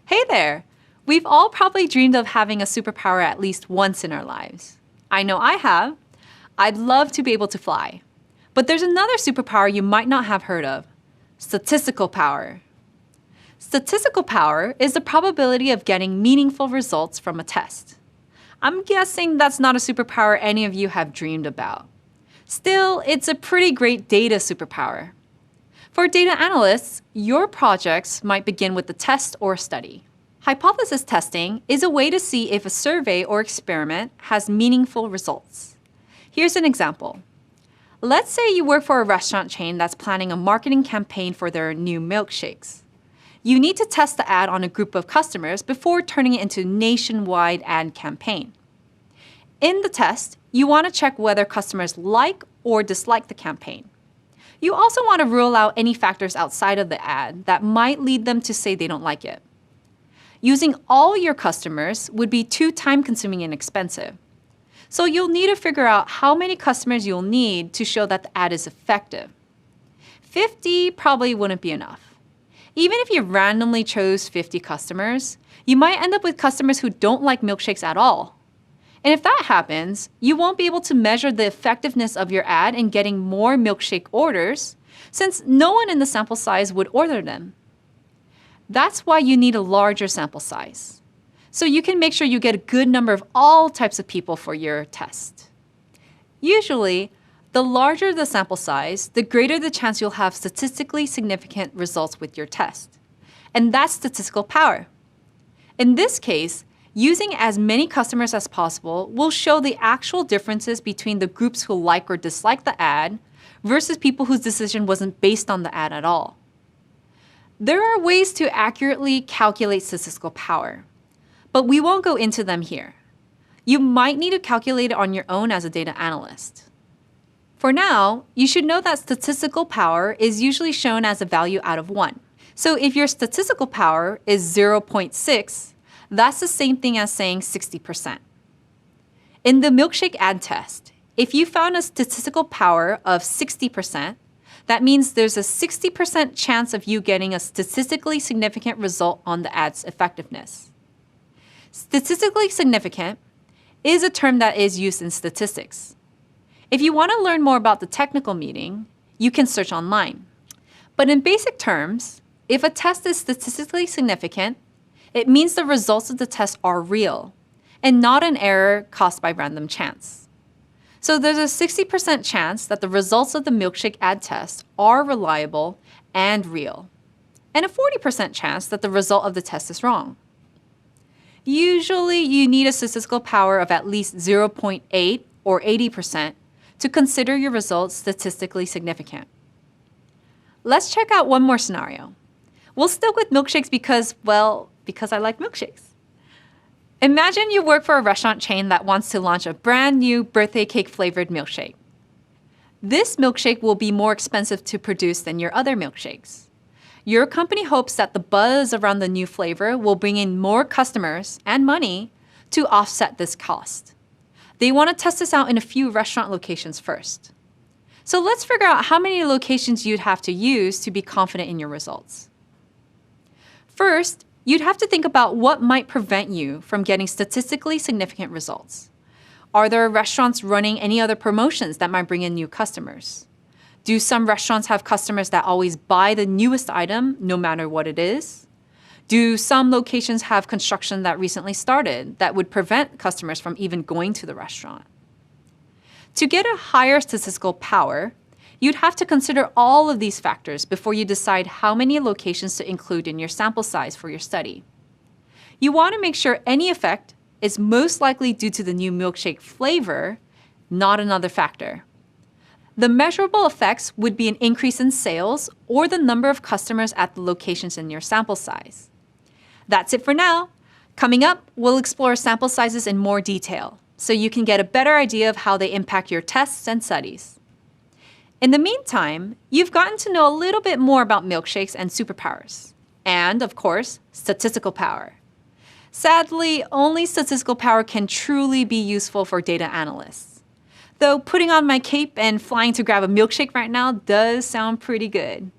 Hey there! We've all probably dreamed of having a superpower at least once in our lives. I know I have. I'd love to be able to fly. But there's another superpower you might not have heard of: statistical power. Statistical power is the probability of getting meaningful results from a test. I'm guessing that's not a superpower any of you have dreamed about. Still, it's a pretty great data superpower. For data analysts, your projects might begin with a test or a study. Hypothesis testing is a way to see if a survey or experiment has meaningful results. Here's an example. Let's say you work for a restaurant chain that's planning a marketing campaign for their new milkshakes. You need to test the ad on a group of customers before turning it into a nationwide ad campaign. In the test, you want to check whether customers like or dislike the campaign. You also want to rule out any factors outside of the ad that might lead them to say they don't like it. Using all your customers would be too time-consuming and expensive. So you'll need to figure out how many customers you'll need to show that the ad is effective. 50 probably wouldn't be enough. Even if you randomly chose 50 customers, you might end up with customers who don't like milkshakes at all. And if that happens, you won't be able to measure the effectiveness of your ad in getting more milkshake orders, since no one in the sample size would order them. That's why you need a larger sample size, so you can make sure you get a good number of all types of people for your test. Usually, the larger the sample size, the greater the chance you'll have statistically significant results with your test. And that's statistical power. In this case, using as many customers as possible will show the actual differences between the groups who like or dislike the ad versus people whose decision wasn't based on the ad at all. There are ways to accurately calculate statistical power, but we won't go into them here. You might need to calculate it on your own as a data analyst. For now, you should know that statistical power is usually shown as a value out of 1. So if your statistical power is 0.6, that's the same thing as saying 60%. In the milkshake ad test, if you found a statistical power of 60%, that means there's a 60% chance of you getting a statistically significant result on the ad's effectiveness. Statistically significant is a term that is used in statistics. If you want to learn more about the technical meaning, you can search online. But in basic terms, if a test is statistically significant, it means the results of the test are real and not an error caused by random chance. So there's a 60% chance that the results of the milkshake ad test are reliable and real, and a 40% chance that the result of the test is wrong. Usually, you need a statistical power of at least 0.8 or 80% to consider your results statistically significant. Let's check out one more scenario. We'll stick with milkshakes because I like milkshakes. Imagine you work for a restaurant chain that wants to launch a brand new birthday cake flavored milkshake. This milkshake will be more expensive to produce than your other milkshakes. Your company hopes that the buzz around the new flavor will bring in more customers and money to offset this cost. They want to test this out in a few restaurant locations first. So let's figure out how many locations you'd have to use to be confident in your results. First, you'd have to think about what might prevent you from getting statistically significant results. Are there restaurants running any other promotions that might bring in new customers? Do some restaurants have customers that always buy the newest item, no matter what it is? Do some locations have construction that recently started that would prevent customers from even going to the restaurant? To get a higher statistical power, you'd have to consider all of these factors before you decide how many locations to include in your sample size for your study. You want to make sure any effect is most likely due to the new milkshake flavor, not another factor. The measurable effects would be an increase in sales or the number of customers at the locations in your sample size. That's it for now. Coming up, we'll explore sample sizes in more detail, so you can get a better idea of how they impact your tests and studies. In the meantime, you've gotten to know a little bit more about milkshakes and superpowers, and, of course, statistical power. Sadly, only statistical power can truly be useful for data analysts. Though putting on my cape and flying to grab a milkshake right now does sound pretty good.